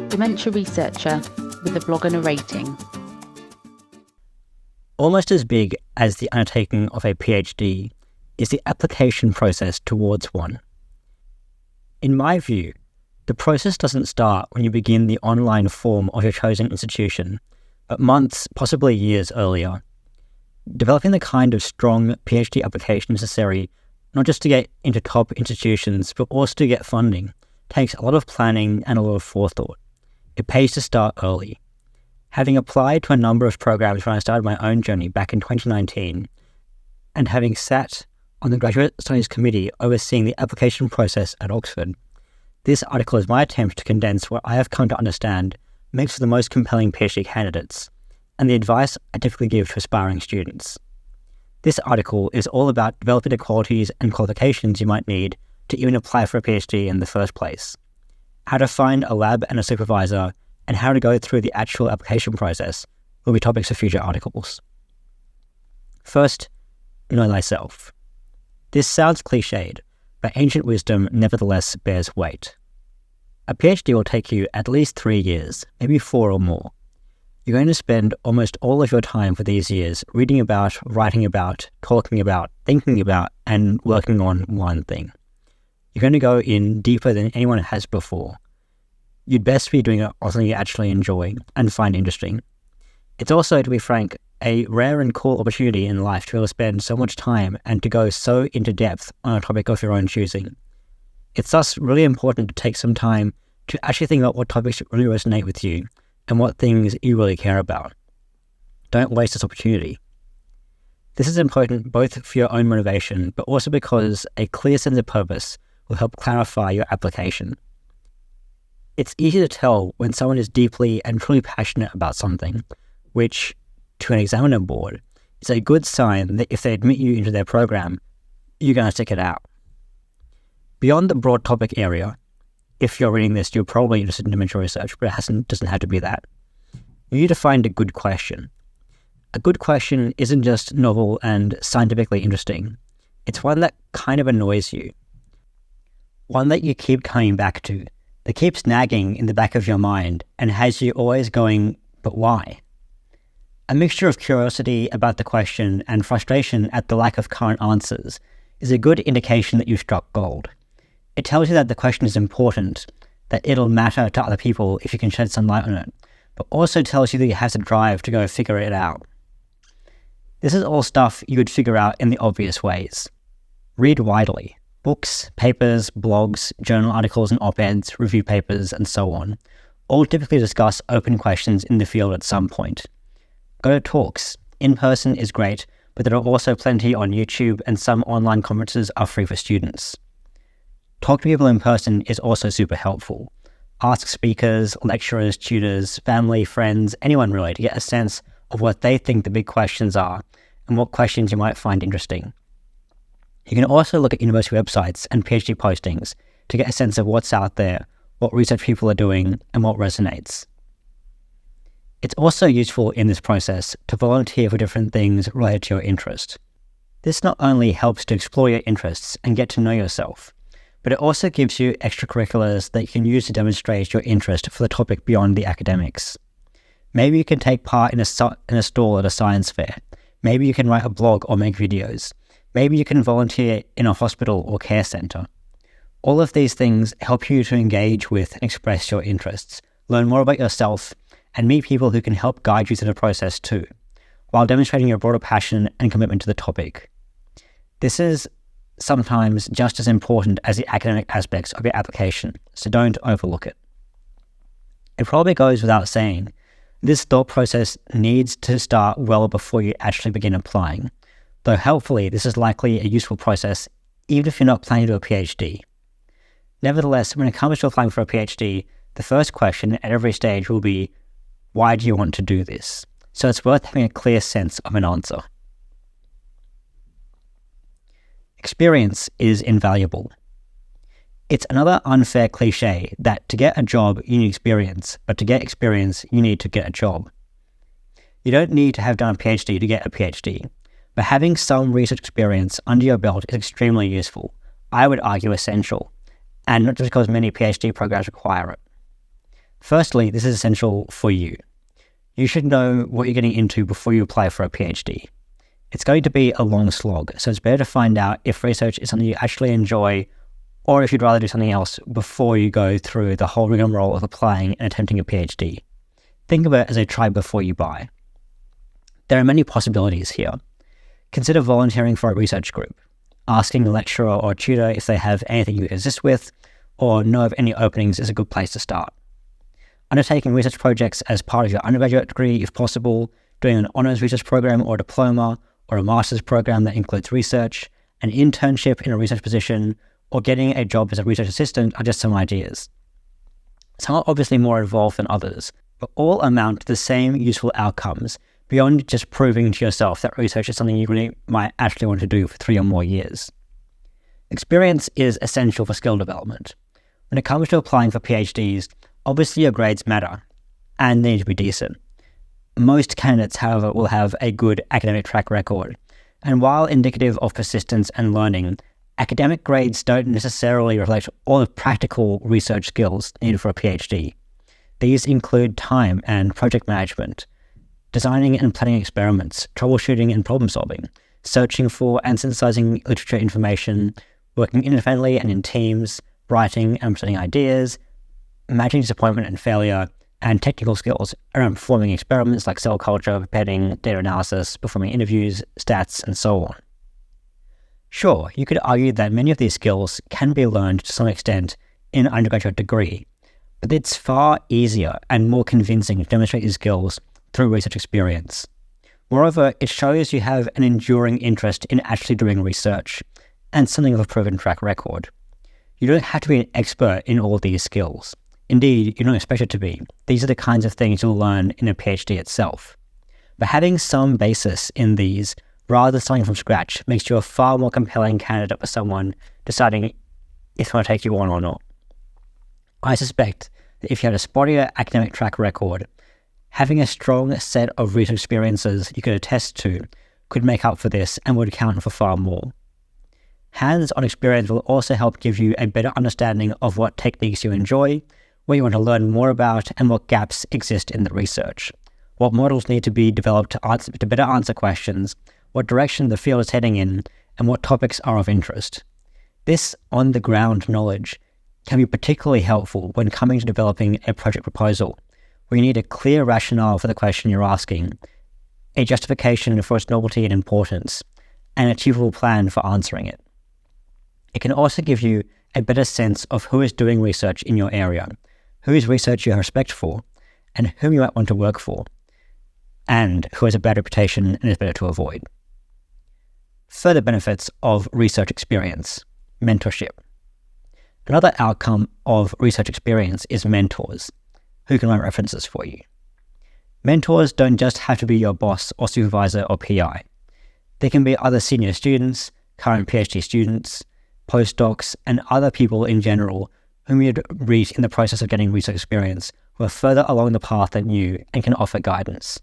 Dementia Researcher with a blog and narrating. Almost as big as the undertaking of a PhD is the application process towards one. In my view, the process doesn't start when you begin the online form of your chosen institution, but months, possibly years earlier. Developing the kind of strong PhD application necessary not just to get into top institutions, but also to get funding takes a lot of planning and a lot of forethought. It pays to start early. Having applied to a number of programs when I started my own journey back in 2019, and having sat on the Graduate Studies Committee overseeing the application process at Oxford, this article is my attempt to condense what I have come to understand makes for the most compelling PhD candidates, and the advice I typically give to aspiring students. This article is all about developing the qualities and qualifications you might need to even apply for a PhD in the first place, how to find a lab and a supervisor, and how to go through the actual application process will be topics of future articles. First, know thyself. This sounds cliched, but ancient wisdom nevertheless bears weight. A PhD will take you at least 3 years, maybe 4 or more. You're going to spend almost all of your time for these years reading about, writing about, talking about, thinking about, and working on one thing. You're going to go in deeper than anyone has before. You'd best be doing it on something you actually enjoy and find interesting. It's also, to be frank, a rare and cool opportunity in life to be able to spend so much time and to go so into depth on a topic of your own choosing. It's thus really important to take some time to actually think about what topics really resonate with you and what things you really care about. Don't waste this opportunity. This is important both for your own motivation, but also because a clear sense of purpose will help clarify your application. It's easy to tell when someone is deeply and truly passionate about something, which, to an examiner board, is a good sign that if they admit you into their program, you're going to stick it out. Beyond the broad topic area, if you're reading this, you're probably interested in dementia research, but it doesn't have to be that. You need to find a good question. A good question isn't just novel and scientifically interesting. It's one that kind of annoys you. One that you keep coming back to, that keeps nagging in the back of your mind and has you always going, but why? A mixture of curiosity about the question and frustration at the lack of current answers is a good indication that you've struck gold. It tells you that the question is important, that it'll matter to other people if you can shed some light on it, but also tells you that you have the drive to go figure it out. This is all stuff you would figure out in the obvious ways. Read widely. Books, papers, blogs, journal articles and op-eds, review papers, and so on, all typically discuss open questions in the field at some point. Go to talks. In person is great, but there are also plenty on YouTube, and some online conferences are free for students. Talk to people in person is also super helpful. Ask speakers, lecturers, tutors, family, friends, anyone really, to get a sense of what they think the big questions are and what questions you might find interesting. You can also look at university websites and PhD postings to get a sense of what's out there, what research people are doing, and what resonates. It's also useful in this process to volunteer for different things related to your interest. This not only helps to explore your interests and get to know yourself, but it also gives you extracurriculars that you can use to demonstrate your interest for the topic beyond the academics. Maybe you can take part in a stall at a science fair. Maybe you can write a blog or make videos. Maybe you can volunteer in a hospital or care centre. All of these things help you to engage with and express your interests, learn more about yourself, and meet people who can help guide you through the process too, while demonstrating your broader passion and commitment to the topic. This is sometimes just as important as the academic aspects of your application, so don't overlook it. It probably goes without saying, this thought process needs to start well before you actually begin applying, though helpfully this is likely a useful process even if you're not planning to do a PhD. Nevertheless, when it comes to applying for a PhD, the first question at every stage will be, why do you want to do this? So it's worth having a clear sense of an answer. Experience is invaluable. It's another unfair cliche that to get a job, you need experience, but to get experience, you need to get a job. You don't need to have done a PhD to get a PhD, but having some research experience under your belt is extremely useful. I would argue essential, and not just because many PhD programs require it. Firstly, this is essential for you. You should know what you're getting into before you apply for a PhD. It's going to be a long slog, so it's better to find out if research is something you actually enjoy, or if you'd rather do something else before you go through the whole rigmarole of applying and attempting a PhD. Think of it as a try before you buy. There are many possibilities here. Consider volunteering for a research group, asking a lecturer or tutor if they have anything you assist with, or know of any openings is a good place to start. Undertaking research projects as part of your undergraduate degree if possible, doing an honours research program or diploma, or a master's program that includes research, an internship in a research position, or getting a job as a research assistant are just some ideas. Some are obviously more involved than others, but all amount to the same useful outcomes beyond just proving to yourself that research is something you really might actually want to do for 3 or more years. Experience is essential for skill development. When it comes to applying for PhDs, obviously your grades matter, and they need to be decent. Most candidates, however, will have a good academic track record, and while indicative of persistence and learning, academic grades don't necessarily reflect all the practical research skills needed for a PhD. These include time and project management, designing and planning experiments, troubleshooting and problem solving, searching for and synthesizing literature information, working independently and in teams, writing and presenting ideas, managing disappointment and failure, and technical skills around performing experiments like cell culture, pipetting, data analysis, performing interviews, stats, and so on. Sure, you could argue that many of these skills can be learned to some extent in an undergraduate degree, but it's far easier and more convincing to demonstrate these skills through research experience. Moreover, it shows you have an enduring interest in actually doing research and something of a proven track record. You don't have to be an expert in all these skills. Indeed, you don't expect it to be. These are the kinds of things you'll learn in a PhD itself. But having some basis in these, rather than starting from scratch, makes you a far more compelling candidate for someone deciding if they want to take you on or not. I suspect that if you had a spottier academic track record, having a strong set of research experiences you could attest to could make up for this and would account for far more. Hands-on experience will also help give you a better understanding of what techniques you enjoy, what you want to learn more about, and what gaps exist in the research, what models need to be developed to better answer questions, what direction the field is heading in, and what topics are of interest. This on-the-ground knowledge can be particularly helpful when coming to developing a project proposal, where you need a clear rationale for the question you're asking, a justification for its novelty and importance, and an achievable plan for answering it. It can also give you a better sense of who is doing research in your area, whose research you have respect for, and whom you might want to work for, and who has a bad reputation and is better to avoid. Further benefits of research experience: mentorship. Another outcome of research experience is mentors, who can write references for you. Mentors don't just have to be your boss or supervisor or PI. They can be other senior students, current PhD students, postdocs, and other people in general whom you'd meet in the process of getting research experience who are further along the path than you and can offer guidance.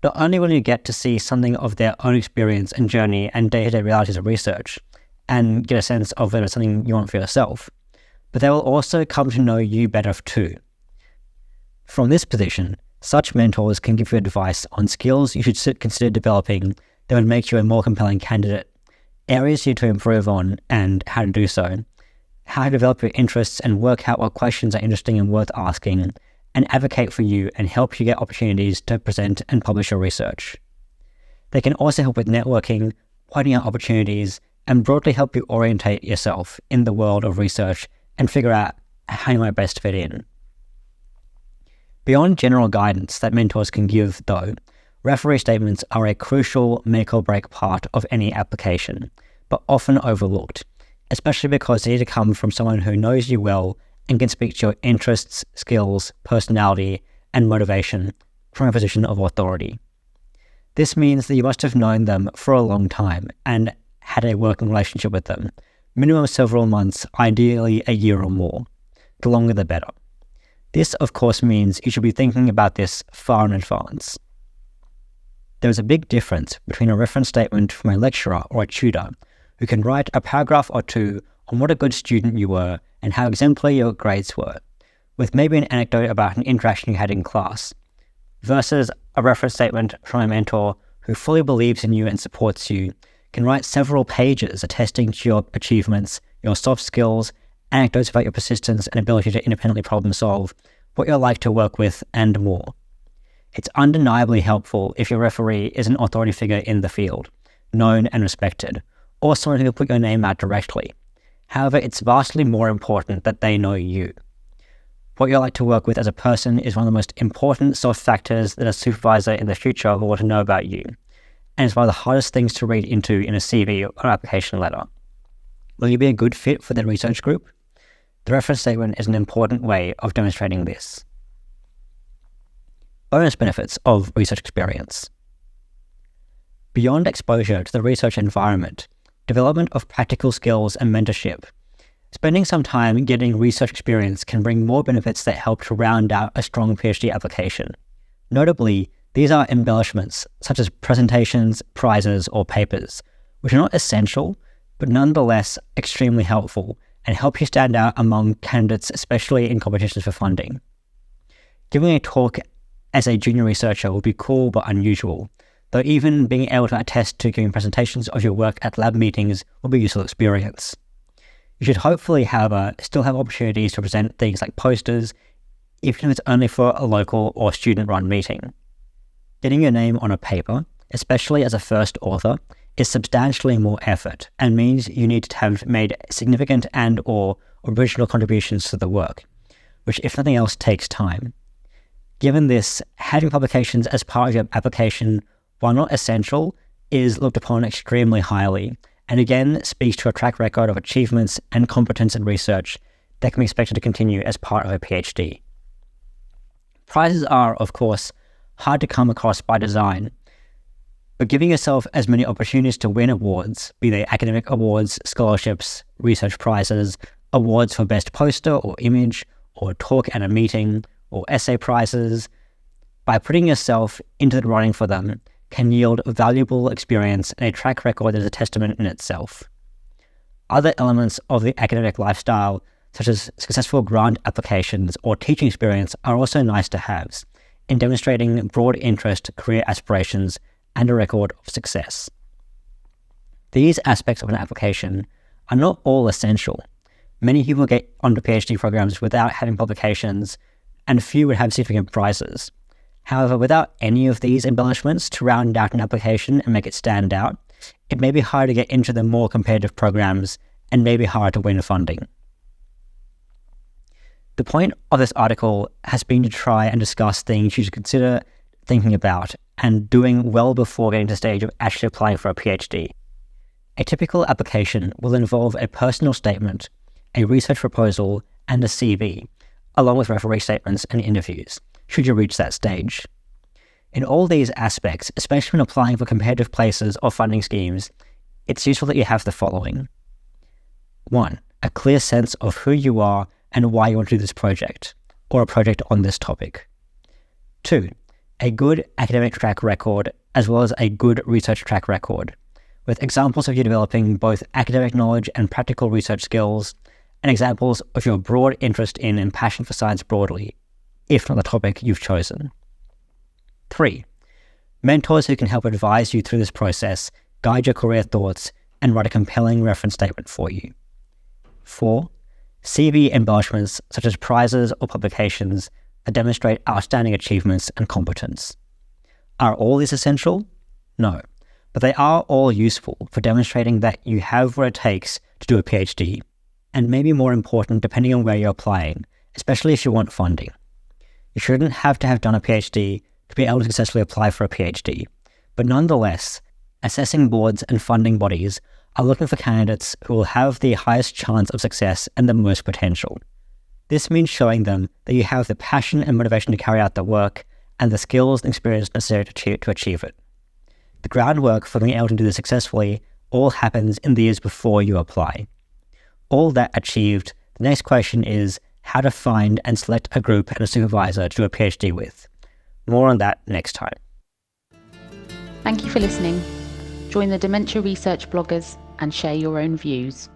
Not only will you get to see something of their own experience and journey and day-to-day realities of research and get a sense of whether it's something you want for yourself, but they will also come to know you better too. From this position, such mentors can give you advice on skills you should consider developing that would make you a more compelling candidate, areas you need to improve on and how to do so, how to develop your interests and work out what questions are interesting and worth asking, and advocate for you and help you get opportunities to present and publish your research. They can also help with networking, pointing out opportunities, and broadly help you orientate yourself in the world of research and figure out how you might best fit in. Beyond general guidance that mentors can give, though, referee statements are a crucial make or break part of any application, but often overlooked, especially because they need to come from someone who knows you well and can speak to your interests, skills, personality, and motivation from a position of authority. This means that you must have known them for a long time and had a working relationship with them, minimum several months, ideally a year or more. The longer the better. This, of course, means you should be thinking about this far in advance. There is a big difference between a reference statement from a lecturer or a tutor who can write a paragraph or two on what a good student you were and how exemplary your grades were, with maybe an anecdote about an interaction you had in class, versus a reference statement from a mentor who fully believes in you and supports you, can write several pages attesting to your achievements, your soft skills, anecdotes about your persistence and ability to independently problem solve, what you're like to work with, and more. It's undeniably helpful if your referee is an authority figure in the field, known and respected, or someone who will put your name out directly. However, it's vastly more important that they know you. What you're like to work with as a person is one of the most important soft factors that a supervisor in the future will want to know about you, and it's one of the hardest things to read into in a CV or application letter. Will you be a good fit for the research group? The reference statement is an important way of demonstrating this. Bonus benefits of research experience. Beyond exposure to the research environment, development of practical skills and mentorship, spending some time getting research experience can bring more benefits that help to round out a strong PhD application. Notably, these are embellishments such as presentations, prizes, or papers, which are not essential, but nonetheless extremely helpful and help you stand out among candidates, especially in competitions for funding. Giving a talk as a junior researcher will be cool but unusual, though even being able to attest to giving presentations of your work at lab meetings will be a useful experience. You should hopefully, however, still have opportunities to present things like posters, even if it's only for a local or student-run meeting. Getting your name on a paper, especially as a first author, is substantially more effort and means you need to have made significant and/or original contributions to the work, which, if nothing else, takes time. Given this, having publications as part of your application, while not essential, is looked upon extremely highly, and again speaks to a track record of achievements and competence in research that can be expected to continue as part of a PhD. Prizes are, of course, hard to come across by design, but giving yourself as many opportunities to win awards, be they academic awards, scholarships, research prizes, awards for best poster or image, or talk at a meeting, or essay prizes, by putting yourself into the running for them, can yield valuable experience and a track record that is a testament in itself. Other elements of the academic lifestyle, such as successful grant applications or teaching experience, are also nice to have in demonstrating broad interest, career aspirations, and a record of success. These aspects of an application are not all essential. Many people get onto PhD programs without having publications, and few would have significant prizes. However, without any of these embellishments to round out an application and make it stand out, it may be hard to get into the more competitive programs and may be hard to win funding. The point of this article has been to try and discuss things you should consider thinking about and doing well before getting to the stage of actually applying for a PhD. A typical application will involve a personal statement, a research proposal, and a CV, along with referee statements and interviews, should you reach that stage. In all these aspects, especially when applying for competitive places or funding schemes, it's useful that you have the following. 1. A clear sense of who you are and why you want to do this project, or a project on this topic. 2. A good academic track record, as well as a good research track record, with examples of you developing both academic knowledge and practical research skills, and examples of your broad interest in and passion for science broadly, if not the topic you've chosen. 3. Mentors who can help advise you through this process, guide your career thoughts, and write a compelling reference statement for you. 4. CV embellishments such as prizes or publications that demonstrate outstanding achievements and competence. Are all these essential? No, but they are all useful for demonstrating that you have what it takes to do a PhD, and maybe more important depending on where you're applying, especially if you want funding. You shouldn't have to have done a PhD to be able to successfully apply for a PhD, but nonetheless, assessing boards and funding bodies are looking for candidates who will have the highest chance of success and the most potential. This means showing them that you have the passion and motivation to carry out the work and the skills and experience necessary to achieve it. The groundwork for being able to do this successfully all happens in the years before you apply. All that achieved, the next question is how to find and select a group and a supervisor to do a PhD with. More on that next time. Thank you for listening. Join the Dementia Research bloggers and share your own views.